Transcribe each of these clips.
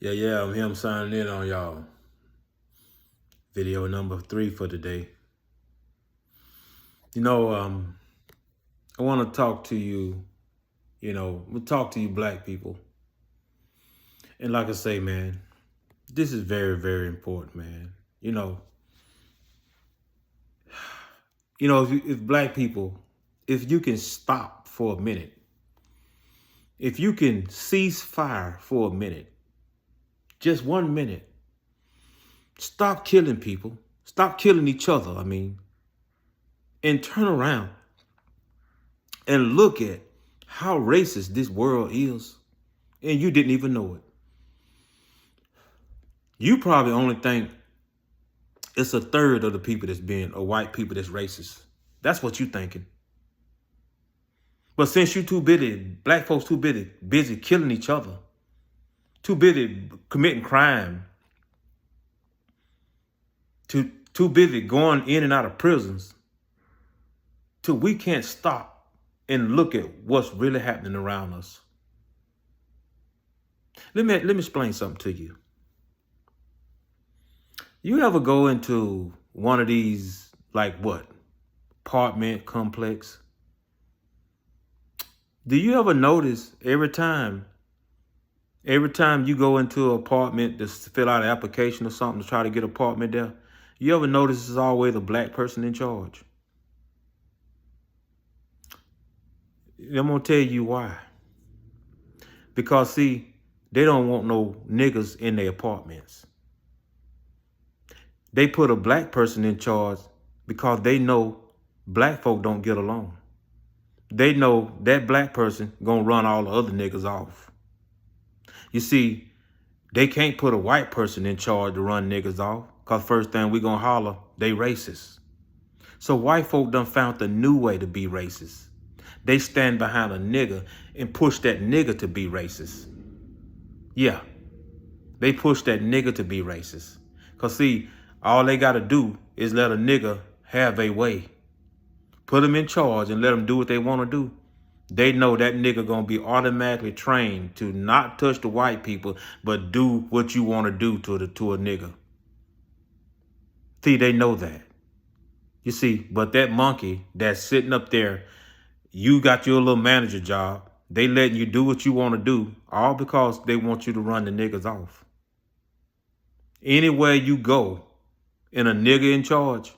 Yeah, I'm him signing in on y'all. Video number 3 for today. You know, I want to talk to you, we'll talk to you black people. And like I say, man, this is very, very important, man. If black people, if you can stop for a minute, if you can cease fire for a minute, just 1 minute, stop killing people, stop killing each other, and turn around and look at how racist this world is, and you didn't even know it. You probably only think it's a third of the people that's being, or white people that's racist. That's what you thinking. But since you too busy, black folks too busy killing each other, too busy committing crime, too busy going in and out of prisons, till we can't stop and look at what's really happening around us. Let me explain something to you. You ever go into one of these, apartment complex? Do you ever notice every time you go into an apartment to fill out an application or something to try to get an apartment there, you ever notice there's always a black person in charge? I'm going to tell you why. Because, see, they don't want no niggas in their apartments. They put a black person in charge because they know black folk don't get along. They know that black person gonna run all the other niggas off. You see, they can't put a white person in charge to run niggas off, because first thing we gonna holler, they racist. So white folk done found the new way to be racist. They stand behind a nigga and push that nigga to be racist. Yeah, they push that nigga to be racist. Because see, all they gotta do is let a nigga have a way. Put them in charge and let them do what they want to do. They know that nigga gonna be automatically trained to not touch the white people, but do what you want to do to a nigga. See, they know that. You see, but that monkey that's sitting up there, you got your little manager job. They letting you do what you want to do, all because they want you to run the niggas off. Anywhere you go, and a nigga in charge,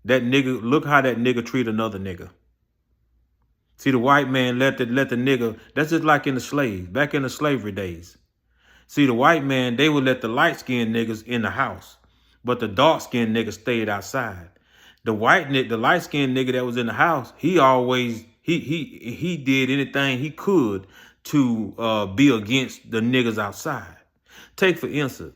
that nigga, look how that nigga treat another nigga. See, the white man let the nigga, that's just like in the slaves, back in the slavery days. See, the white man, they would let the light-skinned niggas in the house, but the dark-skinned niggas stayed outside. The light-skinned nigga that was in the house, he always, he did anything he could to be against the niggas outside. Take, for instance,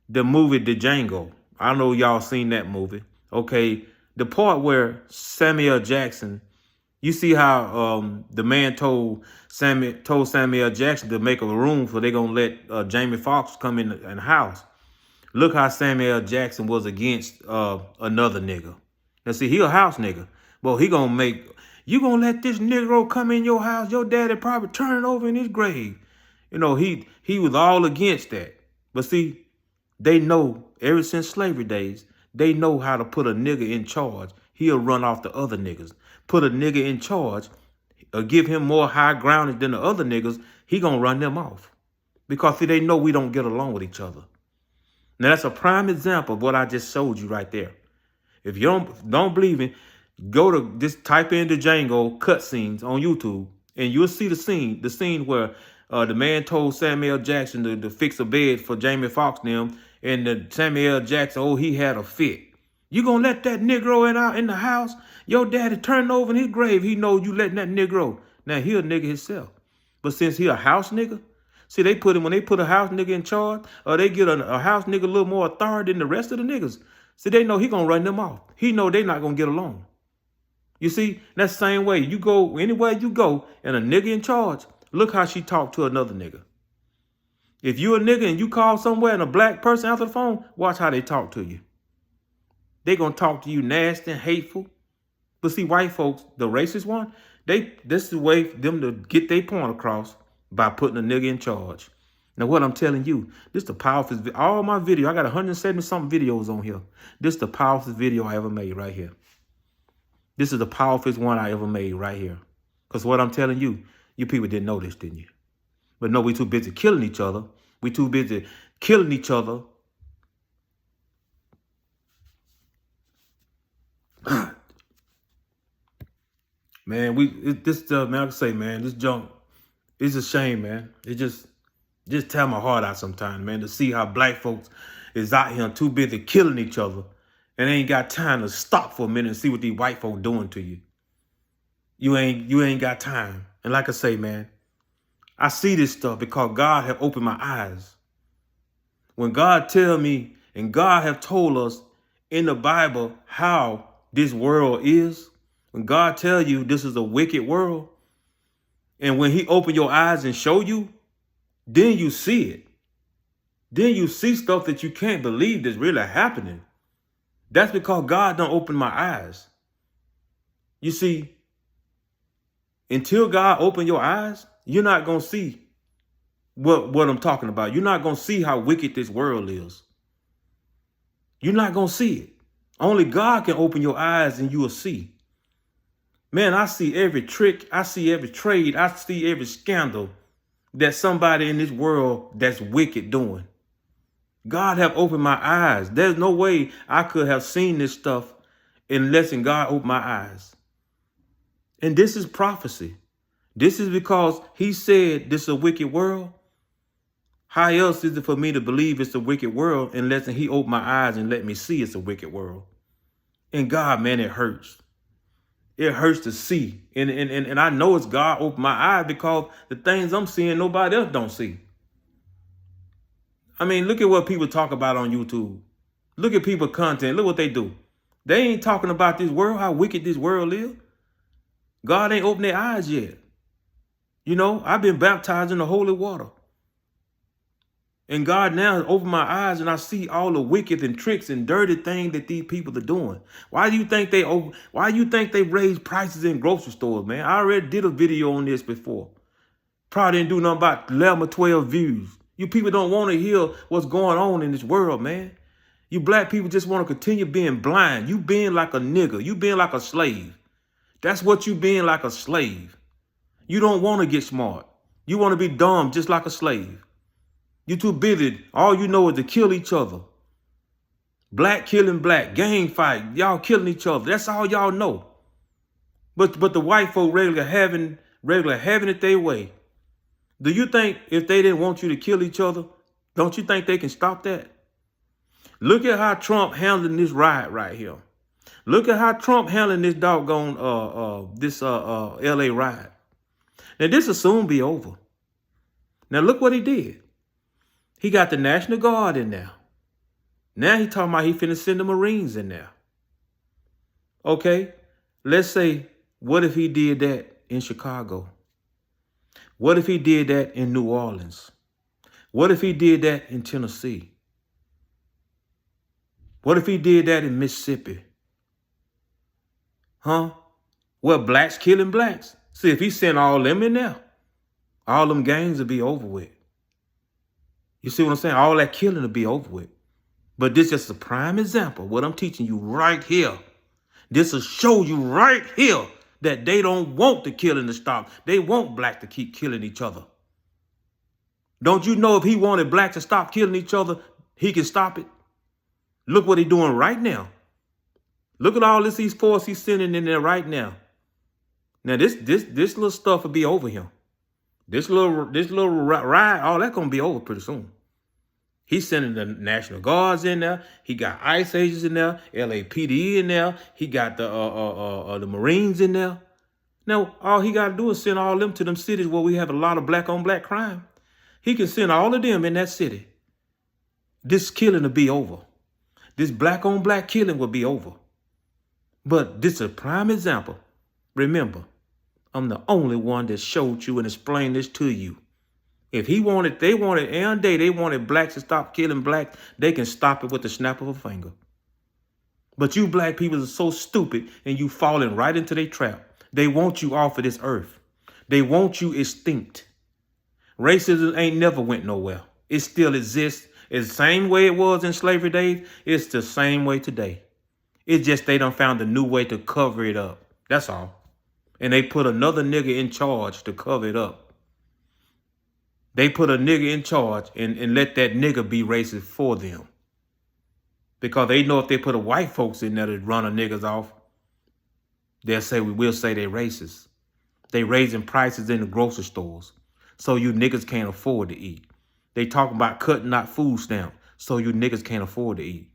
the movie The Django. I know y'all seen that movie. Okay, the part where Samuel Jackson, you see how the man told Samuel Jackson to make a room for they gonna let Jamie Foxx come in the house. Look how Samuel Jackson was against another nigga. Now see, he a house nigga, but he gonna make, you gonna let this Negro come in your house, your daddy probably turn over in his grave. You know, he was all against that. But see, they know ever since slavery days, they know how to put a nigga in charge. He'll run off the other niggas. Put a nigga in charge, or give him more high grounded than the other niggas, he gonna run them off. Because see, they know we don't get along with each other. Now that's a prime example of what I just showed you right there. If you don't believe me, go to just type in the Django cutscenes on YouTube, and you'll see the scene where the man told Samuel Jackson to fix a bed for Jamie Foxx them, and Samuel Jackson, he had a fit. You gonna let that Negro in the house? Your daddy turned over in his grave. He know you letting that Negro. Now he a nigga himself. But since he a house nigga, see, when they put a house nigga in charge, or they get a house nigga a little more authority than the rest of the niggas, see, they know he gonna run them off. He know they not gonna get along. You see, that's the same way. You go, anywhere you go, and a nigga in charge, look how she talk to another nigga. If you a nigga and you call somewhere and a black person answer the phone, watch how they talk to you. They gonna talk to you nasty and hateful. But see, white folks, the racist one, this is the way for them to get their point across, by putting a nigga in charge. Now, what I'm telling you, this the powerful, all my video, I got 170 something videos on here. This is the powerful video I ever made right here. This is the powerful one I ever made right here. Because what I'm telling you, you people didn't know this, didn't you? But no, we too busy killing each other. We too busy killing each other. Man, this stuff, man, I can say, man, this junk, it's a shame, man. It just tear my heart out sometimes, man, to see how black folks is out here too busy killing each other and ain't got time to stop for a minute and see what these white folk doing to you. You ain't got time. And like I say, man, I see this stuff because God have opened my eyes. When God tell me, and God have told us in the Bible how this world is, when God tell you this is a wicked world, and when he open your eyes and show you, then you see it. Then you see stuff that you can't believe that's really happening. That's because God don't open my eyes. You see, until God open your eyes, you're not going to see what I'm talking about. You're not going to see how wicked this world is. You're not going to see it. Only God can open your eyes and you will see. Man, I see every trick. I see every trade. I see every scandal that somebody in this world that's wicked doing. God have opened my eyes. There's no way I could have seen this stuff unless God opened my eyes. And this is prophecy. This is because he said this is a wicked world. How else is it for me to believe it's a wicked world unless he opened my eyes and let me see it's a wicked world? And God, man, it hurts. It hurts to see. And I know it's God opened my eyes because the things I'm seeing, nobody else don't see. I mean, look at what people talk about on YouTube. Look at people's content. Look what they do. They ain't talking about this world, how wicked this world is. God ain't opened their eyes yet. You know, I've been baptized in the holy water. And God now has opened my eyes and I see all the wicked and tricks and dirty things that these people are doing. Why do you think they raise prices in grocery stores, man? I already did a video on this before. Probably didn't do nothing about 11 or 12 views. You people don't want to hear what's going on in this world, man. You black people just want to continue being blind. You being like a nigga. You being like a slave. That's what you being, like a slave. You don't want to get smart. You want to be dumb just like a slave. You too busy. All you know is to kill each other. Black killing black, gang fight, y'all killing each other. That's all y'all know. But the white folk regular having it their way. Do you think if they didn't want you to kill each other, don't you think they can stop that? Look at how Trump handling this riot right here. Look at how Trump handling this doggone LA riot. Now this will soon be over. Now look what he did. He got the National Guard in there. Now he talking about he finna send the Marines in there. Okay, let's say, what if he did that in Chicago? What if he did that in New Orleans? What if he did that in Tennessee? What if he did that in Mississippi? Huh? Well, blacks killing blacks. See, if he sent all them in there, all them gangs would be over with. You see what I'm saying? All that killing will be over with. But this is just a prime example. What I'm teaching you right here. This will show you right here that they don't want the killing to stop. They want black to keep killing each other. Don't you know if he wanted black to stop killing each other, he can stop it? Look what he's doing right now. Look at all these force he's sending in there right now. Now this little stuff will be over here. This little ride, all that's gonna be over pretty soon. He's sending the National Guards in there. He got ICE agents in there, LAPD in there. He got the Marines in there. Now all he got to do is send all them to them cities where we have a lot of black on black crime. He can send all of them in that city. This killing will be over. This black on black killing will be over. But this is a prime example. Remember, I'm the only one that showed you and explained this to you. If they wanted blacks to stop killing blacks, they can stop it with the snap of a finger. But you black people are so stupid and you falling right into their trap. They want you off of this earth. They want you extinct. Racism ain't never went nowhere. It still exists. It's the same way it was in slavery days. It's the same way today. It's just they done found a new way to cover it up. That's all. And they put another nigga in charge to cover it up. They put a nigga in charge and let that nigga be racist for them. Because they know if they put a white folks in there to run a niggas off, they'll say, we will say they're racist. They raising prices in the grocery stores, so you niggas can't afford to eat. They talking about cutting out food stamps, so you niggas can't afford to eat.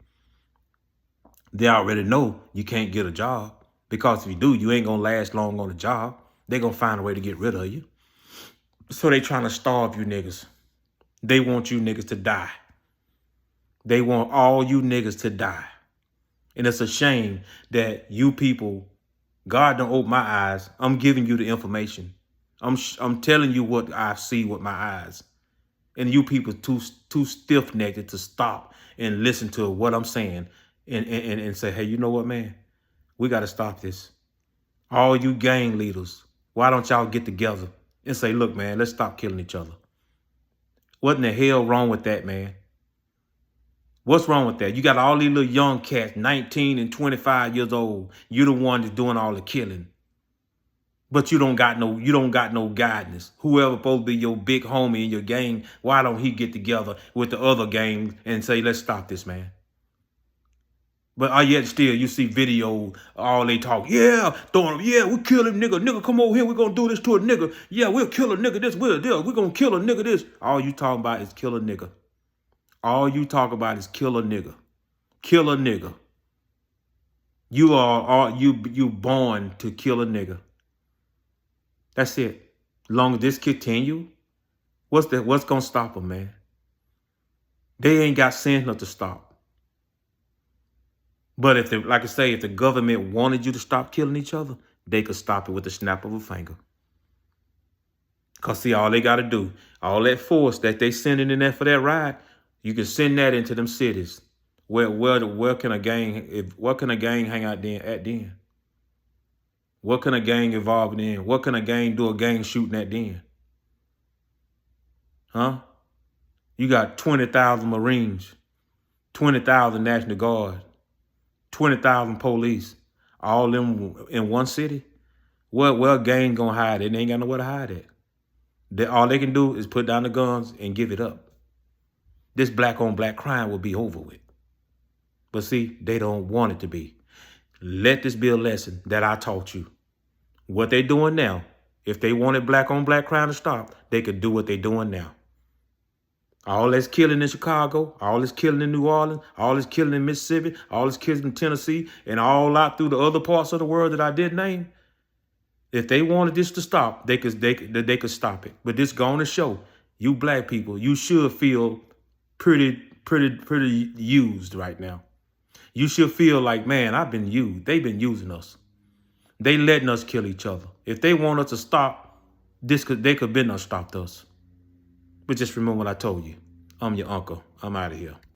They already know you can't get a job, because if you do, you ain't gonna last long on the job. They gonna find a way to get rid of you. So they trying to starve you niggas. They want you niggas to die. They want all you niggas to die. And it's a shame that you people, God don't open my eyes. I'm giving you the information. I'm telling you what I see with my eyes. And you people too stiff-necked to stop and listen to what I'm saying and say, hey, you know what, man? We got to stop this. All you gang leaders, why don't y'all get together and say, look, man, let's stop killing each other. What in the hell wrong with that, man? What's wrong with that? You got all these little young cats, 19 and 25 years old. You the one that's doing all the killing. But you don't got no guidance. Whoever supposed to be your big homie in your gang, why don't he get together with the other gangs and say, let's stop this, man? But yet still, you see video, all they talk, yeah, throwing, yeah, we kill him, nigga. Nigga, come over here, we're going to do this to a nigga. Yeah, we'll kill a nigga this, we're going to kill a nigga this. All you talking about is kill a nigga. All you talk about is kill a nigga. Kill a nigga. You born to kill a nigga. That's it. Long as this continue, what's gonna stop them, man? They ain't got sense enough to stop. But if like I say, if the government wanted you to stop killing each other, they could stop it with the snap of a finger. Cause see, all they gotta do, all that force that they sending in there for that ride, you can send that into them cities. Where can a gang hang out then? What can a gang evolve in? What can a gang do a gang shooting at then? Huh? You got 20,000 Marines, 20,000 National Guard, 20,000 police, all them in one city. Where a gang gonna hide it? They ain't got nowhere to hide it. All they can do is put down the guns and give it up. This black on black crime will be over with. But see, they don't want it to be. Let this be a lesson that I taught you. What they doing now, if they wanted black on black crime to stop, they could do what they doing now. All this killing in Chicago, all this killing in New Orleans, all this killing in Mississippi, all this killing in Tennessee, and all out through the other parts of the world that I did name. If they wanted this to stop, they could stop it. But this going to show you black people, you should feel pretty used right now. You should feel like, man, I've been used. They've been using us. They letting us kill each other. If they want us to stop, they could have been stopped us. But just remember what I told you. I'm your uncle. I'm out of here.